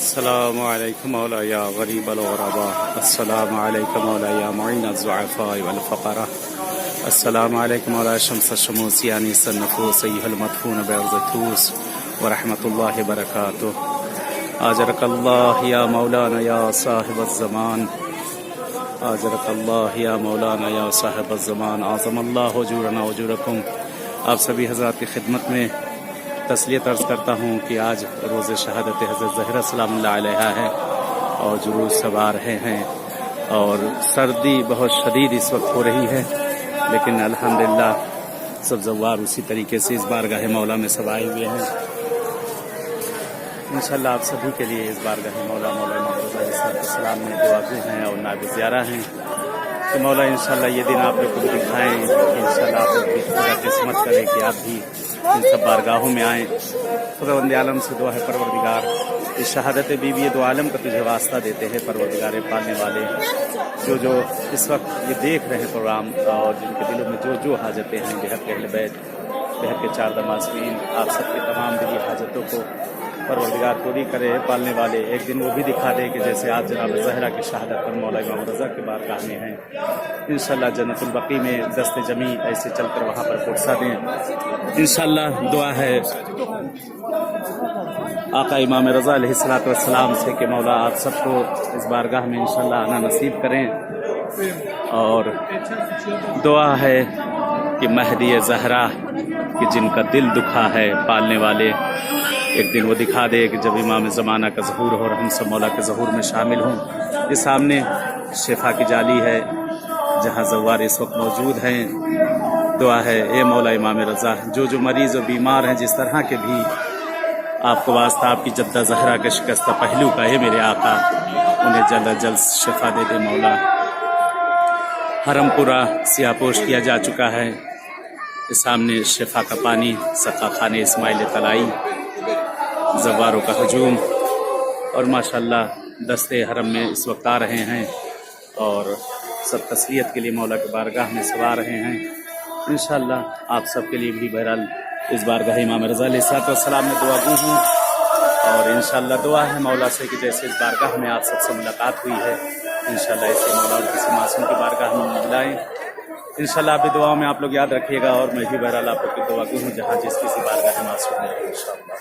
السلام علیکم مولا یا غریب الغرباء، السلام علیکم مولا یا معین الضعفاء والفقراء، السلام علیکم مولا شمس الشموس یانس النفوس ایها المدفون بأرض توس ورحمۃ اللہ وبرکاتہ۔ آجرک اللہ یا مولانا یا صاحب الزمان، آجرک اللہ یا مولانا یا صاحب الزمان، اعظم اللہ اجورنا اجورکم۔ آپ سبھی حضرات کی خدمت میں تسلیت عرض کرتا ہوں کہ آج روز شہادت حضرت زہرہ سلام اللہ علیہا ہے اور جلوس سب آ رہے ہیں اور سردی بہت شدید اس وقت ہو رہی ہے، لیکن الحمدللہ سب زوار اسی طریقے سے اس بارگاہ مولا میں سب آئے ہوئے ہیں۔ انشاءاللہ آپ سبھی کے لیے اس بارگاہ مولا امام رضا علیہ السلام میں دعاگو ہیں اور نائب زیارہ ہیں کہ مولا انشاءاللہ یہ دن آپ لوگ کو بھی دکھائیں، انشاءاللہ آپ لوگ بھی خدا قسمت کریں کہ آپ بھی ان سب بارگاہوں میں آئیں۔ خداوند عالم سے دعا ہے پروردگار اس شہادت بی بی دو عالم کا تجھے واسطہ دیتے ہیں پروردگار پالنے والے، جو اس وقت یہ دیکھ رہے ہیں پروگرام اور جن کے دلوں میں جو حاجتیں ہیں بحق اہل بیت، بحق کے چار معصومین، آپ سب کے تمام دلی حاجتوں کو پروردگار پوری کرے پالنے والے۔ ایک دن وہ بھی دکھا دے کہ جیسے آج جناب زہرہ کی شہادت پر مولا امام رضا کے بارگاہ میں ہیں، انشاءاللہ جنت البقیع میں دست جمی ایسے چل کر وہاں پر پرسا دیں۔ انشاءاللہ دعا ہے آقا امام رضا علیہ السلام سے کہ مولا آپ سب کو اس بارگاہ میں انشاءاللہ آنا نصیب کریں، اور دعا ہے کہ مہدی زہرا کہ جن کا دل دکھا ہے پالنے والے، ایک دن وہ دکھا دے کہ جب امام زمانہ کا ظہور ہو اور ہم سب مولا کے ظہور میں شامل ہوں۔ یہ سامنے شفا کی جالی ہے جہاں زوار اس وقت موجود ہیں۔ دعا ہے اے مولا امام رضا جو مریض و بیمار ہیں، جس طرح کے بھی آپ کو واسطہ آپ کی جدہ زہرا کے شکستہ پہلو کا ہے میرے آقا، انہیں جلد از جلد شفا دے دے مولا۔ حرم پورا سیاہ پوش کیا جا چکا ہے، سامنے شفا کا پانی، سقا خانے اسماعیل طلائی، زواروں کا ہجوم، اور ماشاءاللہ دستے حرم میں اس وقت آ رہے ہیں اور سب تسلیت کے لیے مولا کے بارگاہ میں سب آ رہے ہیں۔ انشاءاللہ آپ سب کے لیے بھی بہرحال اس بارگاہ امام رضا علیہ السلام میں دعا گو ہوں، اور انشاءاللہ دعا ہے مولا سے کہ جیسے اس بارگاہ میں آپ سب سے ملاقات ہوئی ہے، انشاءاللہ اسے مولا اور کسی معصوم کی بارگاہ میں ملائیں۔ انشاءاللہ آپ بھی دعاؤں میں آپ لوگ یاد رکھیے گا، اور میں بھی بہرحال آپ لوگ کی دعا گو ہوں جہاں جس کسی بارگاہ معصوم ہے انشاءاللہ۔